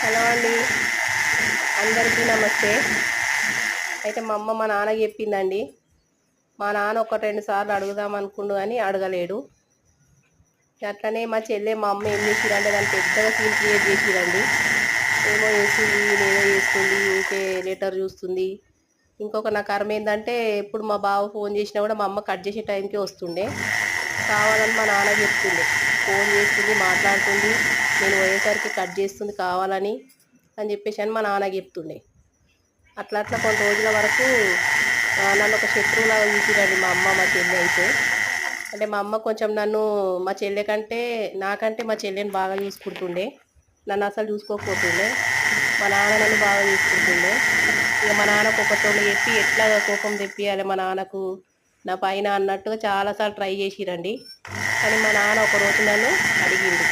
Hello అండి, అందరికీ నమస్తే. అయితే మా అమ్మ మా నాన్నకి చెప్పిందండి. మా నాన్న ఒక 2 సార్లు అడుగుదాం అనుకుండు కానీ అడగలేడు. అట్లనే మా చెల్లె మా అమ్మ ఏం చేసిరంటే దాన్ని పెద్దగా సీన్ క్రియేట్ చేసిరండి. ఏమో చేస్తుంది, ఏదో చేస్తుంది, ఊకే లెటర్ చూస్తుంది. ఇంకొక నా కర్మ ఏంటంటే ఎప్పుడు మా బావ ఫోన్ చేసినా కూడా మా అమ్మ కట్ చేసే టైంకే వస్తుండే. కావాలని మా నాన్న చెప్తుండే, ఫోన్ చేస్తుంది, మాట్లాడుతుంది, నేను పోయేసరికి కట్ చేస్తుంది కావాలని అని చెప్పేసి అని మా నాన్న చెప్తుండే. అట్లా అట్లా కొన్ని రోజుల వరకు నన్ను ఒక శత్రువులాగా చూసిరండి మా అమ్మ మా చెల్లె అయితే. అంటే మా అమ్మ కొంచెం నన్ను మా చెల్లె కంటే నాకంటే మా చెల్లెని బాగా చూసుకుంటుండే, నన్ను అసలు చూసుకోకపోతుండే. మా నాన్న నన్ను బాగా చూసుకుంటుండే. ఇక మా నాన్నకు ఒకతోని చెప్పి ఎట్లా కోపం తెప్పియాలి మా నాన్నకు నా పైన అన్నట్టుగా చాలాసార్లు ట్రై చేసిరండి. కానీ మా నాన్న ఒకరోజు నన్ను అడిగిండు,